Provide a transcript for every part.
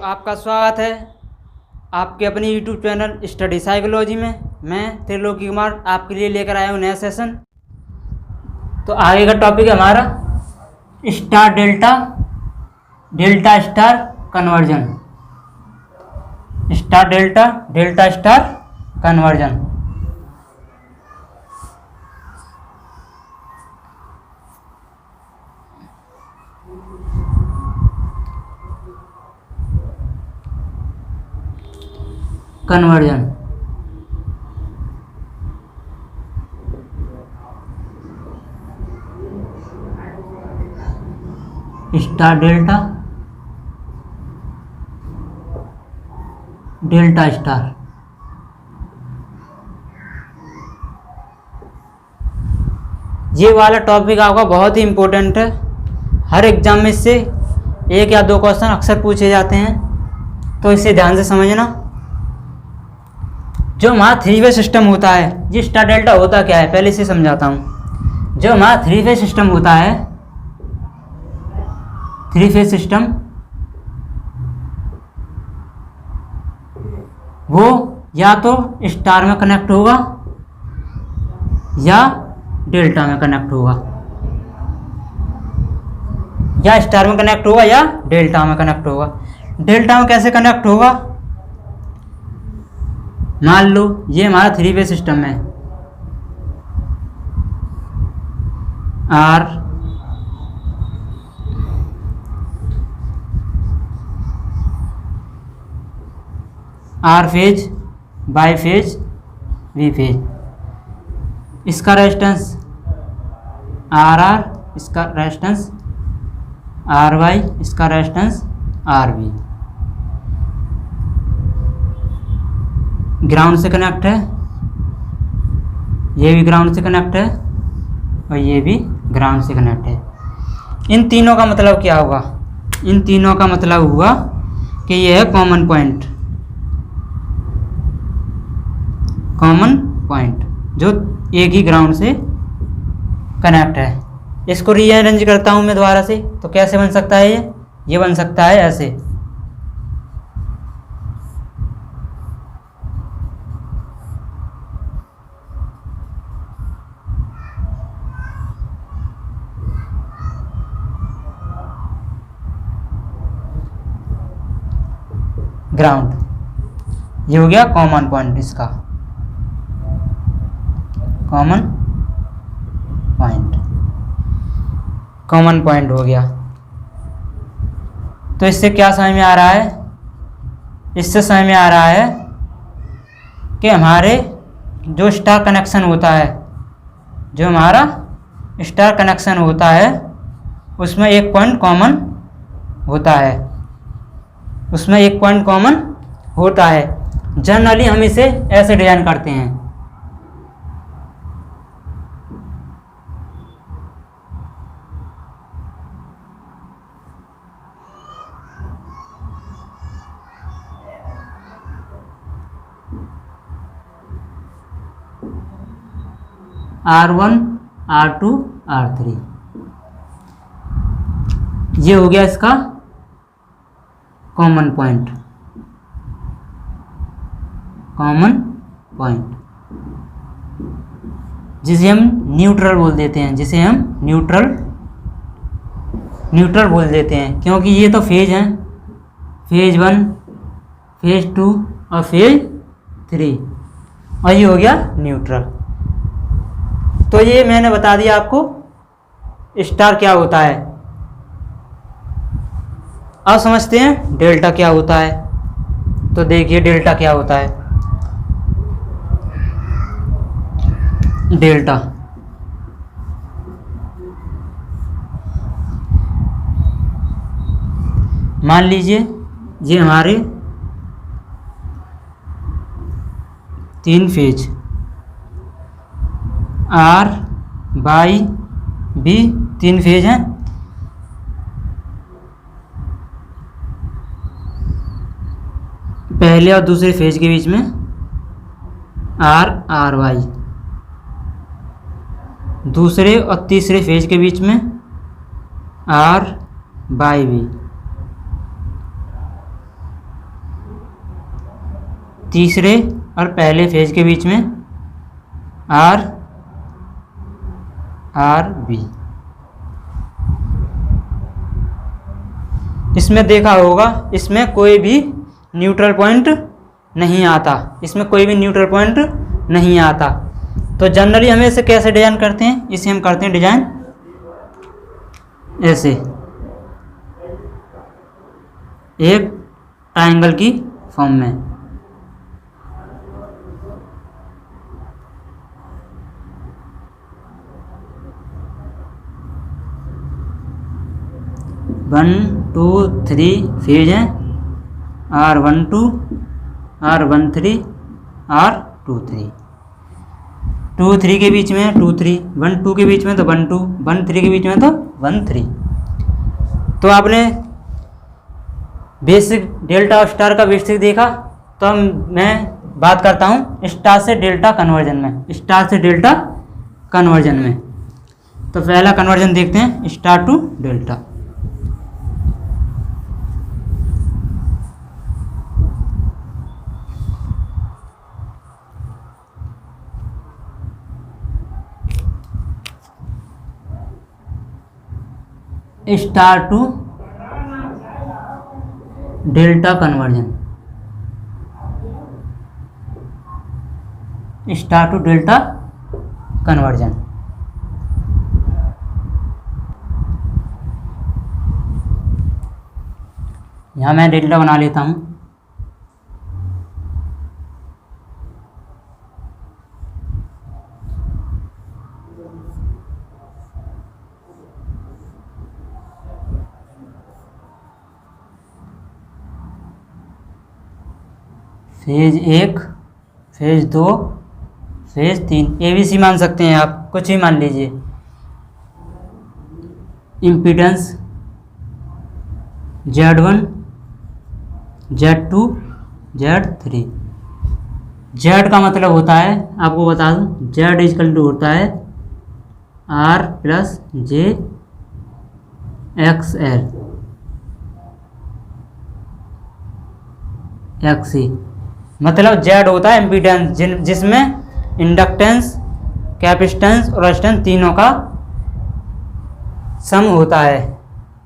आपका स्वागत है आपके अपने YouTube चैनल स्टडी साइकोलॉजी में। मैं त्रिलोकी कुमार आपके लिए लेकर आया हूँ नया सेशन। तो आगे का टॉपिक है हमारा star delta delta star conversion. Star delta delta star conversion. Conversion star delta delta star. ये वाला टॉपिक आपका बहुत ही इम्पोर्टेंट है। हर एग्जाम में इससे एक या दो क्वेश्चन अक्सर पूछे जाते हैं, तो इसे ध्यान से समझना। जो हमारा थ्री वे सिस्टम होता है, ये स्टार डेल्टा होता क्या है पहले इसे समझाता हूँ। जो हमारा थ्री वे सिस्टम होता है, थ्री फेज सिस्टम, वो या तो स्टार में कनेक्ट होगा या डेल्टा में कनेक्ट होगा, या स्टार में कनेक्ट होगा या डेल्टा में कनेक्ट होगा। डेल्टा में कैसे कनेक्ट होगा? मान लो ये हमारा थ्री वे सिस्टम है, R phase, by phase, V phase. इसका रेजिस्टेंस आर आर, इसका रेजिस्टेंस आर वाई, इसका रेजिस्टेंस आर वी। ग्राउंड से कनेक्ट है, ये भी ग्राउंड से कनेक्ट है और ये भी ग्राउंड से कनेक्ट है। इन तीनों का मतलब क्या होगा? इन तीनों का मतलब हुआ कि ये है कॉमन पॉइंट। कॉमन पॉइंट जो एक ही ग्राउंड से कनेक्ट है। इसको रीअरेंज करता हूँ मैं दोबारा से, तो कैसे बन सकता है? ये बन सकता है ऐसे। ग्राउंड, ये हो गया कॉमन पॉइंट। इसका कॉमन पॉइंट, कॉमन पॉइंट हो गया। तो इससे क्या समझ में आ रहा है? इससे समझ में आ रहा है कि हमारे जो स्टार कनेक्शन होता है, जो हमारा स्टार कनेक्शन होता है, उसमें एक पॉइंट कॉमन होता है, उसमें एक पॉइंट कॉमन होता है। जनरली हम इसे ऐसे डिजाइन करते हैं। R1, R2, R3, ये हो गया इसका कॉमन पॉइंट। कॉमन पॉइंट जिसे हम न्यूट्रल बोल देते हैं, जिसे हम न्यूट्रल बोल देते हैं, क्योंकि ये तो फेज हैं, फेज 1, फेज 2 और फेज 3, और ये हो गया न्यूट्रल। तो ये मैंने बता दिया आपको स्टार क्या होता है। अब समझते हैं डेल्टा क्या होता है। तो देखिए डेल्टा क्या होता है। डेल्टा मान लीजिए ये हमारे 3 phase R Y B, 3 phase हैं। पहले और दूसरे फेज के बीच में आर आर वाई, दूसरे और तीसरे फेज के बीच में आर बाई बी। तीसरे और पहले फेज के बीच में आर आर बी। इसमें देखा होगा, इसमें कोई भी न्यूट्रल पॉइंट नहीं आता, इसमें कोई भी न्यूट्रल पॉइंट नहीं आता। तो जनरली हम इसे कैसे डिजाइन करते हैं, इसे हम करते हैं डिजाइन ऐसे, एक ट्रायंगल की फॉर्म में। वन टू थ्री फेज हैं, R12 R13 R23। 2 3 के बीच में 2 3, 1 2 के बीच में तो 1 2, 1 3 के बीच में तो 1 3। तो आपने बेसिक डेल्टा और स्टार का बेसिक देखा। तो मैं बात करता हूँ स्टार से डेल्टा कन्वर्जन में, स्टार से डेल्टा कन्वर्जन में। तो पहला कन्वर्जन देखते हैं, star to delta. Star to delta conversion, star to delta conversion. यहाँ मैं डेल्टा बना लेता हूँ। फेज 1, फेज 2, फेज 3, ABC मान सकते हैं आप, कुछ भी मान लीजिए। Impedance Z1 Z2 Z3। Z का मतलब होता है, आपको बता दूं, Z इक्वल टू होता है R plus J XL XC। मतलब Z होता है इम्पीडेंस, जिसमें इंडक्टेंस, कैपेसिटेंस और रेजिस्टेंस तीनों का सम होता है,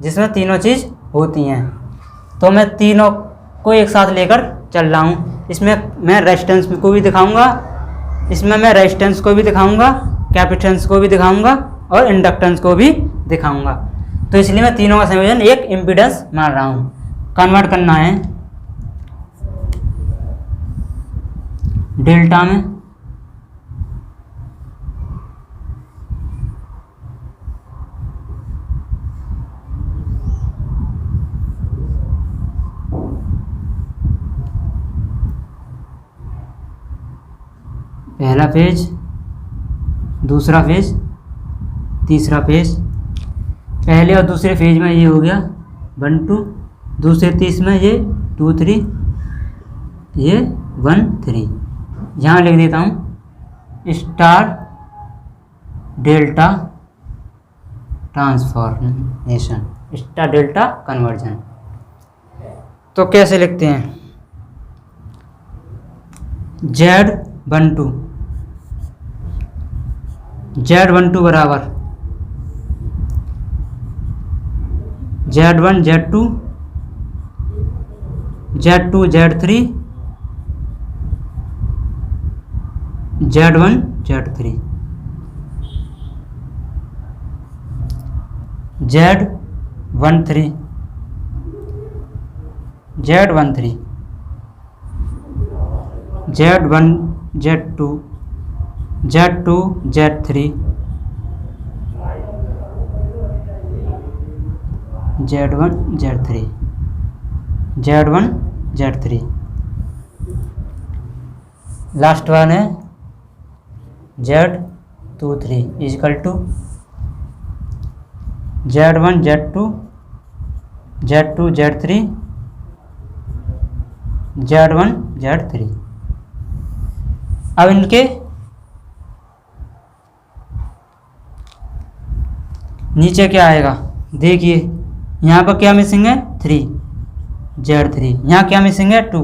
जिसमें तीनों चीज़ होती हैं। तो मैं तीनों को एक साथ लेकर चल रहा हूँ। इसमें मैं रेजिस्टेंस को भी दिखाऊंगा, इसमें मैं रेजिस्टेंस को भी दिखाऊंगा, कैपेसिटेंस को भी दिखाऊंगा और इंडक्टेंस को भी दिखाऊंगा। तो इसलिए मैं तीनों का संयोजन एक इम्पीडेंस मान रहा हूँ। कन्वर्ट करना है डेल्टा में, पहला फेज, दूसरा फेज, तीसरा फेज। पहले और दूसरे फेज में ये हो गया 1 2, दूसरे तीस में ये 2 3, ये 1 3। यहाँ लिख देता हूँ star delta transformation, star delta conversion. तो कैसे लिखते हैं, Z12 बराबर Z1 Z2 Z2 Z3 Z1 Z3 Z13 Z13 Z1 Z2 Z2 Z3 Z1 Z3 Z1 Z3। Last one है Z23 equal to Z1 Z2 Z2 Z3 Z1 Z3। अब इनके नीचे क्या आएगा देखिए, यहाँ पर क्या मिसिंग है 3 Z3, यहाँ क्या मिसिंग है 2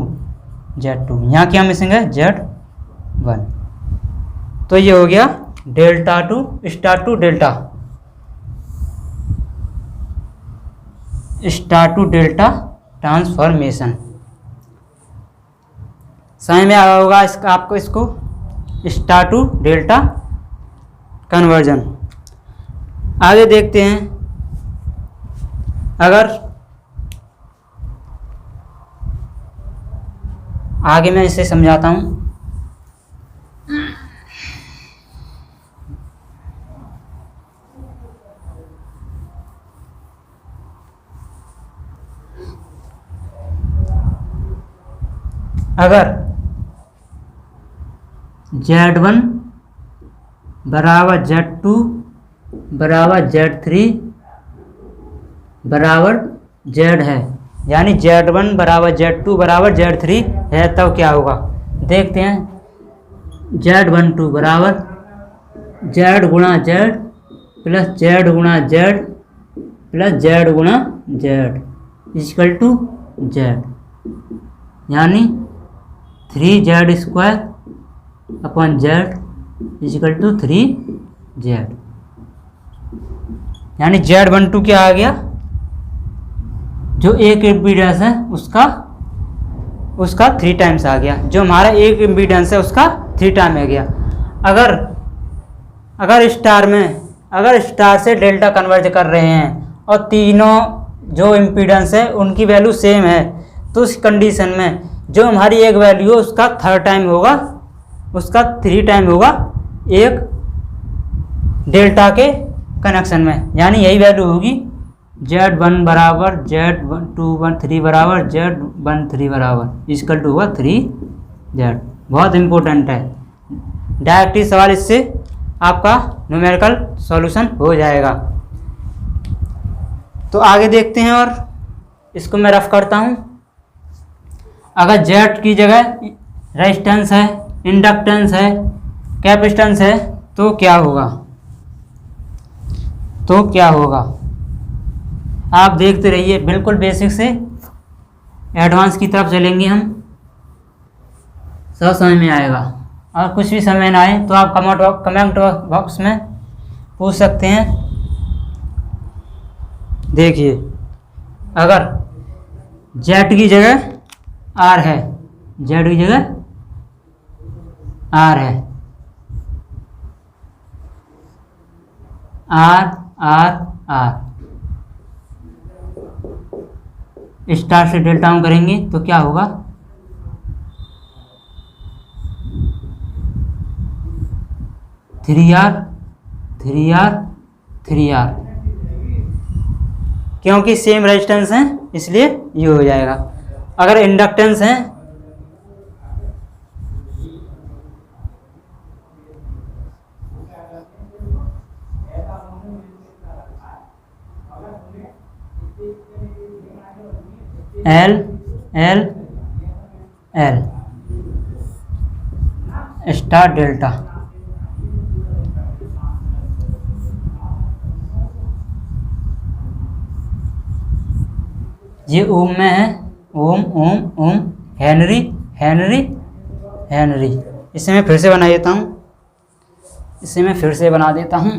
Z2। यहाँ क्या मिसिंग है? Z1। तो ये हो गया delta to delta, star to delta transformation. समझ में आया होगा इसका आपको, इसको स्टार टू डेल्टा कन्वर्जन। आगे देखते हैं, अगर आगे मैं इसे समझाता हूँ। अगर Z1 बराबर Z2 बराबर Z3 बराबर Z है, यानी Z1 बराबर Z2 बराबर Z3 है, तब क्या होगा देखते हैं। Z12 बराबर Z गुणा Z प्लस Z गुणा Z प्लस Z गुणा Z इक्वल टू Z, यानी 3Z square upon Z equal to 3Z, यानी Z12 क्या आ गया, जो एक इम्पीडेंस है उसका 3 टाइम्स आ गया। जो हमारा एक इम्पीडेंस है उसका 3 टाइम आ गया। अगर स्टार से डेल्टा कन्वर्ज कर रहे हैं और तीनों जो इम्पीडेंस है उनकी वैल्यू सेम है, तो उस कंडीशन में जो हमारी एक वैल्यू है उसका 3 टाइम होगा, उसका 3 टाइम होगा एक डेल्टा के कनेक्शन में, यानी यही वैल्यू होगी Z1 बराबर Z23 बराबर Z13 बराबर इक्वल टू होगा 3Z। बहुत इम्पोर्टेंट है, डायरेक्ट ही सवाल इससे आपका न्यूमेरिकल सॉल्यूशन हो जाएगा। तो आगे देखते हैं, और इसको मैं रफ करता हूँ। अगर Z की जगह रेजिस्टेंस है, इंडक्टेंस है, कैपेसिटेंस है, तो क्या होगा आप देखते रहिए। बिल्कुल बेसिक से एडवांस की तरफ चलेंगे हम, सब समझ में आएगा। और कुछ भी समझ ना आए तो आप कमेंट बॉक्स में पूछ सकते हैं। देखिए, अगर Z की जगह R है, Z की जगह R है, R स्टार से डेल्टा हम करेंगे तो क्या होगा, थ्री आर, क्योंकि सेम रेजिस्टेंस है इसलिए ये हो जाएगा। अगर इंडक्टेंस है L स्टार डेल्टा, ये ओम में है, ओम हेनरी। इसे मैं फिर से बना देता हूँ,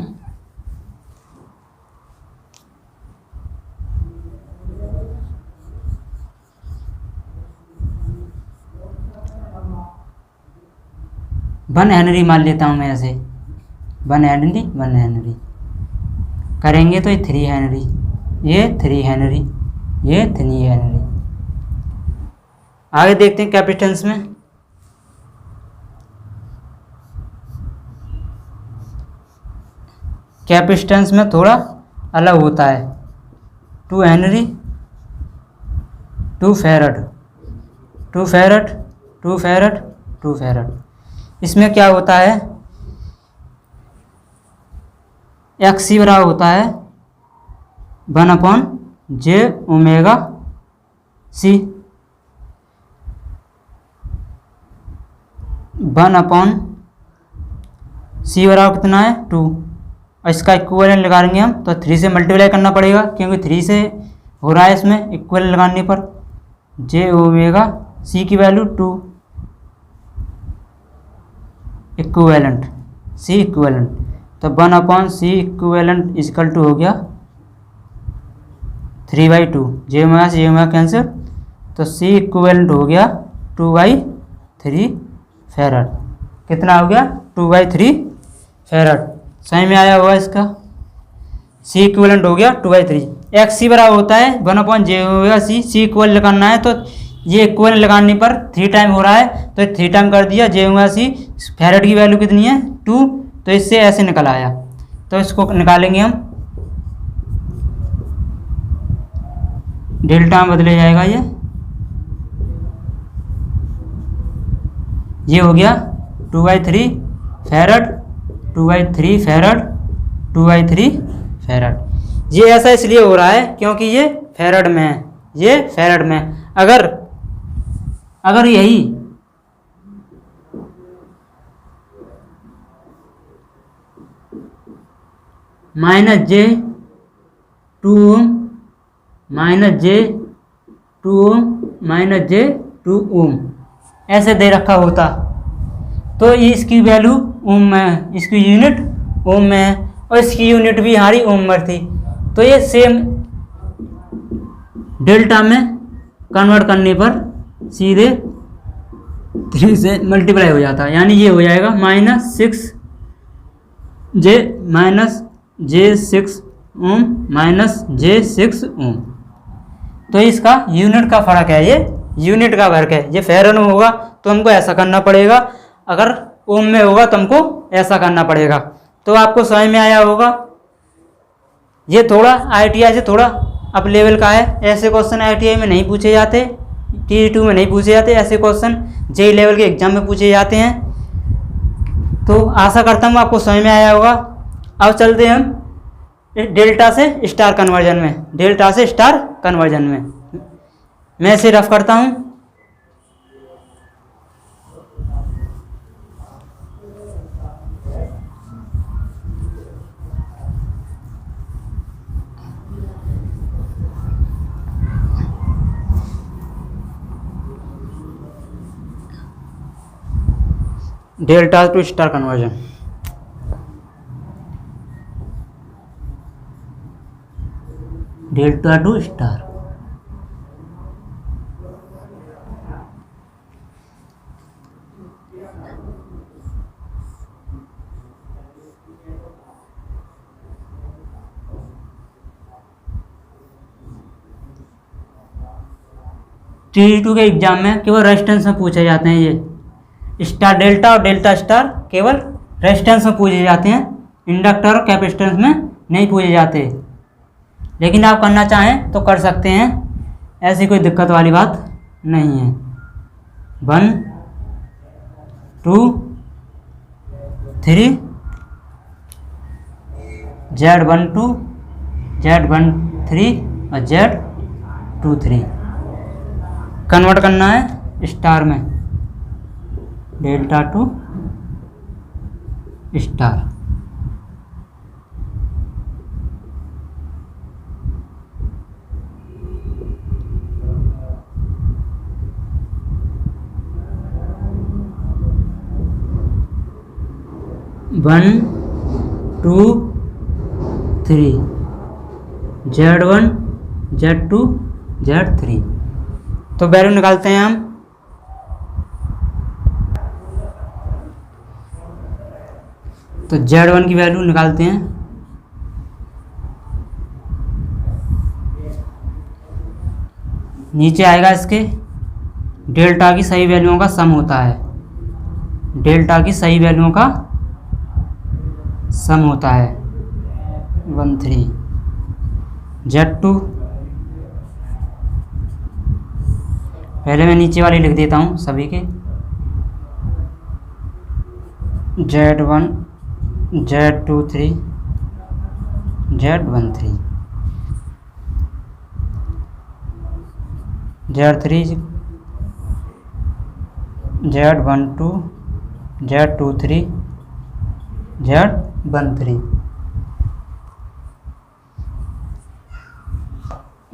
वन हेनरी मान लेता हूँ मैं ऐसे, 1 हेनरी करेंगे तो ये 3 हेनरी, ये 3 हेनरी, ये 3 हेनरी। आगे देखते हैं कैपेसिटेंस में। कैपेसिटेंस में थोड़ा अलग होता है, 2 हेनरी 2 फैरड। इसमें क्या होता है, XC बराबर होता है 1/j⍵c, 1/c बराबर कितना है 2, और इसका इक्विवेलेंट लगाएंगे हम तो 3 से मल्टीप्लाई करना पड़ेगा, क्योंकि 3 से हो रहा है इसमें इक्विवेलेंट लगाने पर। j⍵c की वैल्यू 2 इक्विवेलेंट, सी इक्विवेलेंट। तो 1/c इक्विवेलेंट इजकल टू हो गया 3/2, जे ओमेगा कैंसिल, तो c इक्विवेलेंट हो गया 2/3 फेरड। कितना हो गया? 2/3 फेरड। समझ में आया होगा इसका? c इक्विवेलेंट हो गया 2/3। एक्स सी बराबर होता है 1/j ओमेगा सी। सी इक्वल लगाना है तो ये इक्वल लगाने पर 3 टाइम हो रहा है, तो 3 टाइम कर दिया। जे ओमेगा सी फेरड की वैल्यू कितनी है? 2, तो इससे ऐसे निकल आया। तो इसको निकालेंगे हम, डेल्टा में बदले जाएगा ये हो गया 2/3 फेरड, 2/3 फेरड, 2/3 फेरड। ये ऐसा इसलिए हो रहा है क्योंकि ये फेरड में है, ये फेरड में। अगर यही -j2 ओम -j2 ओम -j2 ओम ऐसे दे रखा होता तो इसकी वैल्यू ओम में है, इसकी यूनिट ओम में है, और इसकी यूनिट भी हमारी ओम में थी। तो ये सेम डेल्टा में कन्वर्ट करने पर सीधे 3 से मल्टीप्लाई हो जाता है, यानी ये हो जाएगा -6 ओम -j6 ओम। तो इसका यूनिट का फर्क है, ये यूनिट का फर्क है। ये फेरड में होगा तो हमको ऐसा करना पड़ेगा, अगर ओम में होगा तो हमको ऐसा करना पड़ेगा। तो आपको समझ में आया होगा। ये थोड़ा ITI से थोड़ा अप लेवल का है। ऐसे क्वेश्चन ITI में नहीं पूछे जाते, TE2 में नहीं पूछे जाते, ऐसे क्वेश्चन JEE लेवल के एग्जाम में पूछे जाते हैं। तो आशा करता हूँ आपको समझ में आया होगा। अब चलते हैं हम डेल्टा से स्टार कन्वर्जन में, डेल्टा से स्टार कन्वर्जन में मैं इसे रफ करता हूँ। Delta two star conversion. Delta two star, TE2 के एग्जाम में केवल रेजिस्टेंस में पूछे जाते हैं। ये स्टार डेल्टा और डेल्टा स्टार केवल रेजिस्टेंस में पूछे जाते हैं, इंडक्टर और कैपेसिटेंस में नहीं पूछे जाते। लेकिन आप करना चाहें तो कर सकते हैं, ऐसी कोई दिक्कत वाली बात नहीं है। 1 2 3 Z12 Z13 और Z23 कन्वर्ट करना है स्टार में, delta two star. One 2 3 Z1 Z2 Z3। तो वैल्यू निकालते हैं हम। तो Z1 की वैल्यू निकालते हैं। नीचे आएगा इसके डेल्टा की सही वैल्यूओं का सम होता है, डेल्टा की सही वैल्यूओं का सम होता है 13। Z2 पहले मैं नीचे वाली लिख देता हूँ सभी के, Z1 Z23 Z13 Z3 Z12 Z23 Z13।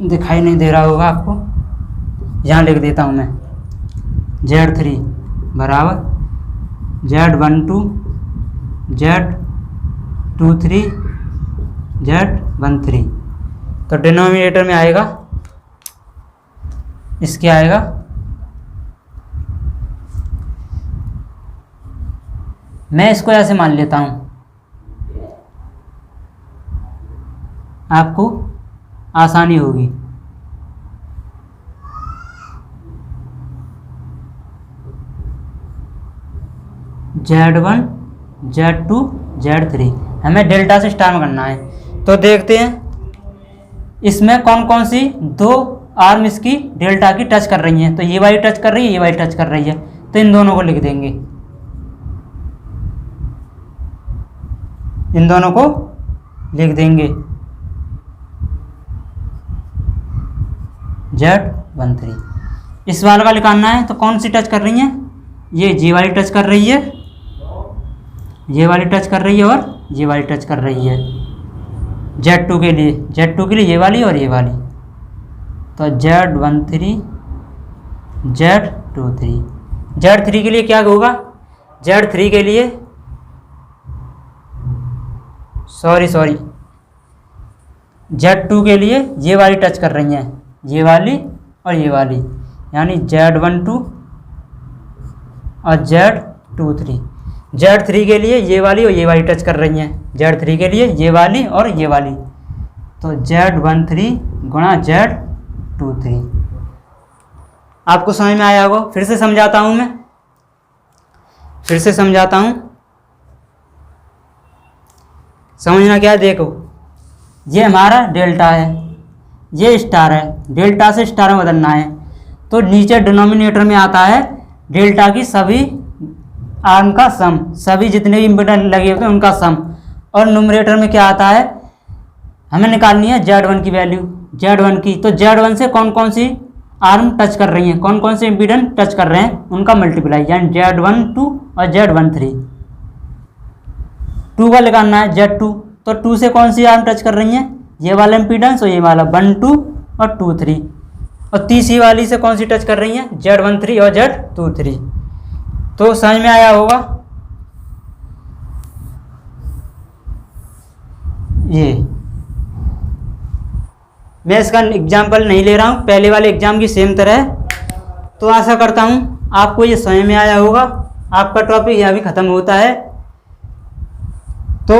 दिखाई नहीं दे रहा होगा आपको, यहाँ लिख देता हूँ मैं। Z3 बराबर Z12 Z23 Z13। तो डिनोमिनेटर में आएगा, इसके आएगा मैं इसको ऐसे मान लेता हूँ, आपको आसानी होगी। Z1 Z2 Z3 हमें डेल्टा से स्टार में करना है। तो देखते हैं इसमें कौन कौन सी दो आर्म इसकी डेल्टा की टच कर रही हैं। तो ये वाली टच कर रही है, ये वाली टच कर रही है, तो इन दोनों को लिख देंगे, इन दोनों को लिख देंगे Z13। इस वाले का निकालना है, तो कौन सी टच कर रही हैं, ये वाली टच कर रही है, ये वाली टच कर रही है और ये वाली टच कर रही है। Z2 के लिए ये वाली और ये वाली, तो Z13 Z23। Z3 के लिए क्या होगा, Z3 के लिए सॉरी Z2 के लिए ये वाली टच कर रही हैं, ये वाली और ये वाली, यानी Z12 और Z23। Z3 के लिए ये वाली और ये वाली टच कर रही हैं, Z3 के लिए ये वाली और ये वाली, तो Z13 गुणा Z23। आपको समझ में आया होगा। फिर से समझाता हूँ, मैं फिर से समझाता हूँ, समझना क्या है। देखो ये हमारा डेल्टा है, ये स्टार है, डेल्टा से स्टार में बदलना है। तो नीचे डिनोमिनेटर में आता है डेल्टा की सभी आर्म का सम, सभी जितने भी इम्पीडेंस लगे होते हैं उनका सम, और न्यूमरेटर में क्या आता है, हमें निकालनी है Z1 की वैल्यू, Z1 की। तो Z1 से कौन कौन सी आर्म टच कर रही हैं, कौन कौन से इम्पीडेंस टच कर रहे हैं, उनका मल्टीप्लाई, यानी Z12 और Z13। 2 का निकालना है Z2, तो 2 से कौन सी आर्म टच कर रही हैं, ये वाला इम्पीडेंस और ये वाला 1 2 और 2 3, और तीसरी वाली से कौन सी टच कर रही हैं, Z13 और Z23। तो समझ में आया होगा। ये मैं इसका एग्जाम्पल नहीं ले रहा हूँ, पहले वाले एग्जाम की सेम तरह। तो आशा करता हूँ आपको ये समझ में आया होगा। आपका टॉपिक यहाँ भी ख़त्म होता है। तो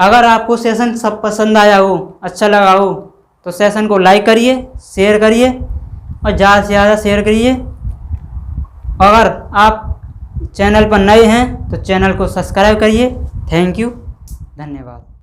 अगर आपको सेशन सब पसंद आया हो, अच्छा लगा हो, तो सेशन को लाइक करिए, शेयर करिए और ज़्यादा से ज़्यादा शेयर करिए। अगर आप चैनल पर नए हैं तो चैनल को सब्सक्राइब करिए। थैंक यू, धन्यवाद।